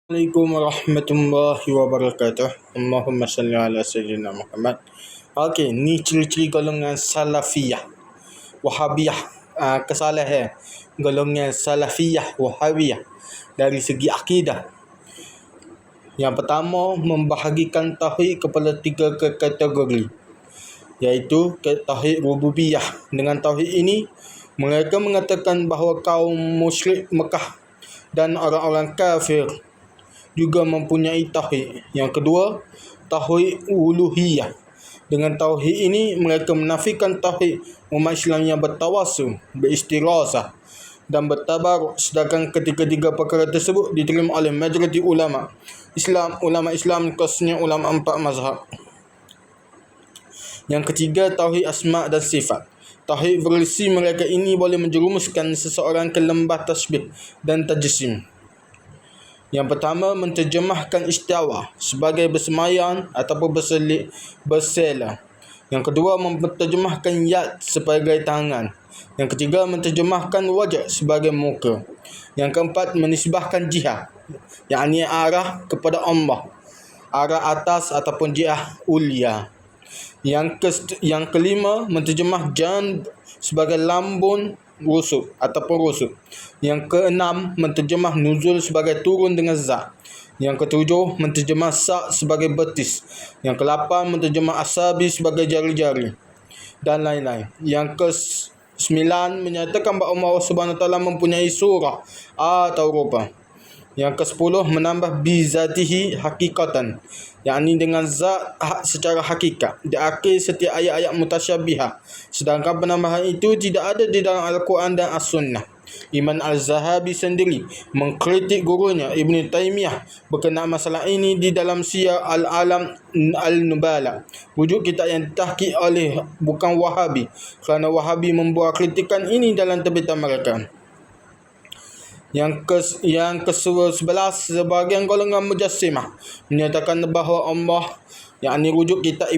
Assalamualaikum warahmatullahi wabarakatuh. Allahumma salli ala sayyidina Muhammad. Okey, ni ciri-ciri golongan salafiyah, wahabiyah. Kesalahan golongan salafiyah, wahabiyah dari segi akidah. Yang pertama, membahagikan tauhid kepada 3 kategori, iaitu tauhid rububiyah. Dengan tauhid ini, mereka mengatakan bahawa kaum musyrik Mekah dan orang-orang kafir juga mempunyai tauhid. Yang kedua, tauhid uluhiyah. Dengan tauhid ini mereka menafikan tauhid umat Islam yang bertawasul, beristirasah dan bertabaruk, sedangkan ketiga-tiga perkara tersebut diterima oleh majoriti ulama Islam, khususnya ulama 4 mazhab. Yang ketiga, tauhid asma dan sifat. Tauhid versi mereka ini boleh menjerumuskan seseorang ke lembah tasbih dan tajsim. Yang pertama, menterjemahkan istiwa sebagai bersemayam ataupun bersela. Yang kedua, menterjemahkan yad sebagai tangan. Yang ketiga, menterjemahkan wajah sebagai muka. Yang keempat, menisbahkan jihad, yakni arah kepada Allah, arah atas ataupun jihad ulia. Yang kelima, menterjemah janb sebagai lambun rusuk ataupun rusuk. Yang keenam, menterjemah nuzul sebagai turun dengan zat. Yang ketujuh, menterjemah sa' sebagai betis. Yang kelapan, menterjemah asabi sebagai jari-jari dan lain-lain. Yang ke-9, menyatakan bahawa Allah Subhanahu Wa Taala mempunyai surah atau rupa. Yang ke-10, menambah bizatihi hakikatan, yakni dengan zat secara hakikat di akhir setiap ayat-ayat mutasyabihah, sedangkan penambahan itu tidak ada di dalam Al-Quran dan As-Sunnah. Iman Al-Zahabi sendiri mengkritik gurunya Ibn Taymiyah berkenaan masalah ini di dalam Siyar Al-Alam Al-Nubala, wujud kitab yang ditahqiq oleh bukan Wahabi, kerana Wahabi membuat kritikan ini dalam terbitan mereka. Yang ke-11, sebahagian golongan Mujassimah menyatakan bahawa Allah, yakni rujuk kitab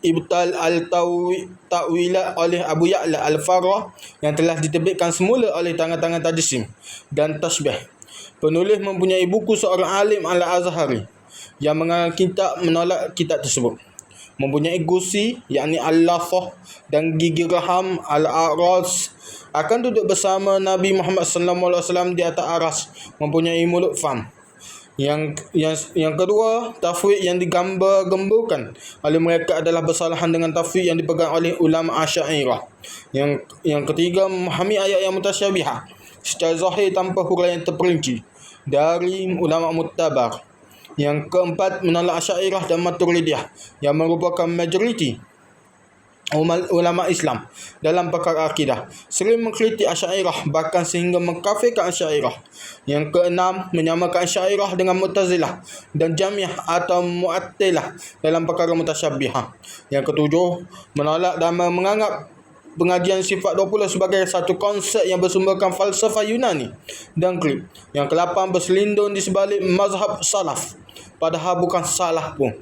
Ibtal al-Ta'wilah oleh Abu Ya'la al-Farrah yang telah diterbitkan semula oleh tangan-tangan tajsim dan tasbih. Penulis mempunyai buku seorang alim al-Azhari yang mengarang kitab menolak kitab tersebut. Mempunyai gusi, yakni al-Lathah, dan gigi raham al-A'ras, akan duduk bersama Nabi Muhammad SAW di atas aras, mempunyai mulut fam. Yang kedua, tafwid yang digambar-gemburkan oleh mereka adalah bersalahan dengan tafwid yang dipegang oleh ulama Asy'ariyah. Yang ketiga, memahami ayat yang mutasyabihah secara zahir tanpa huraian terperinci dari ulama muttabar. Yang keempat, menolak Asy'ariyah dan Maturidiyah yang merupakan majoriti ulama Islam dalam perkara akidah, sering mengkritik Asy'ariyah bahkan sehingga mengkafirkan Asy'ariyah. Yang keenam, menyamakan Asy'ariyah dengan Mu'tazilah dan Jahmiyah atau Mu'attilah dalam perkara mutasyabihah. Yang ketujuh, menolak dan menganggap pengajian sifat 20 sebagai satu konsep yang bersumberkan falsafah Yunani dan Greek. Yang ke-8, berselindung di sebalik mazhab salaf, padahal bukan salah pun,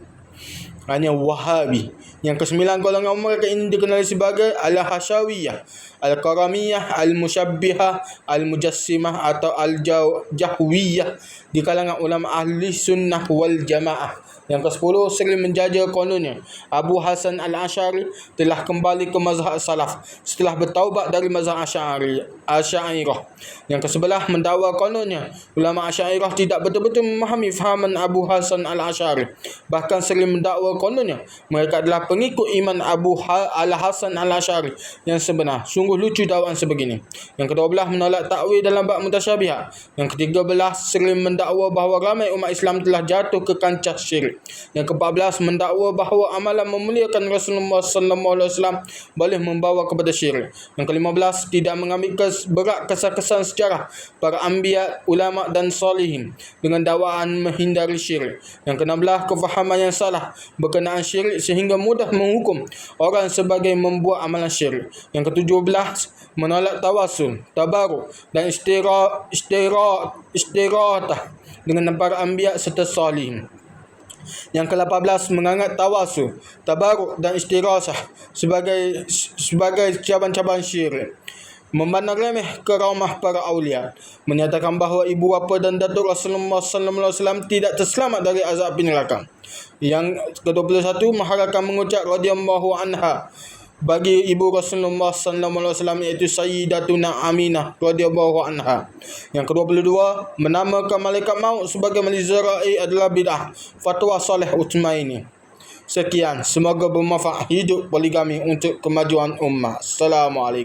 hanya Wahabi. Yang ke-9, golongan mereka ini dikenali sebagai Al-Hashawiyah, Al-Karamiyah, Al-Musyabbihah, Al-Mujassimah atau Al-Jahwiyah di kalangan ulama ahli sunnah wal jamaah. Yang ke-10, sering menjaja kononnya Abu Hasan Al-Asy'ari telah kembali ke mazhab salaf setelah bertaubat dari mazhab Asy'ariyah. Yang ke-11, mendakwa kononnya ulama Asy'ariyah tidak betul-betul memahami fahaman Abu Hasan Al-Asy'ari, bahkan sering mendakwa kononnya mereka adalah pengikut iman Abu Al-Hasan Al-Asy'ari yang sebenar. Sungguh lucu dakwaan sebegini. Yang ke-12, menolak takwil dalam bab mutasyabihat. Yang ke-13, sering mendakwa bahawa ramai umat Islam telah jatuh ke kancah syirik. Yang ke-14, mendakwa bahawa amalan memuliakan Rasulullah SAW boleh membawa kepada syirik. Yang ke-15, tidak mengambil berat kesan-kesan sejarah para anbiya, ulama dan salihin dengan dakwaan menghindari syirik. Yang ke-16, kefahaman yang salah berkenaan syirik sehingga mudah menghukum orang sebagai membuat amalan syirik. Yang ke-17, menolak tawasul, tabaruk dan istirahatah dengan para anbiya serta salihin. Yang ke-18, menganggap tawasul, tabaruk dan istirasah sebagai cabang-cabang syirik. memandang remeh karamah para awliya, menyatakan bahawa ibu bapa dan datuk Rasulullah sallallahu alaihi wasallam tidak terselamat dari azab api neraka. Yang ke-21, Maharakam mengucap radhiyallahu anha bagi ibu Rasulullah sallallahu alaihi wasallam, iaitu Sayyidatuna Aminah radhiyallahu anha. Yang ke-22, menamakan malaikat maut sebagai Malizra'i adalah bid'ah. Fatwa Saleh Utsmaini. Sekian, semoga bermanfaat. Hidup poligami untuk kemajuan ummah. Assalamualaikum.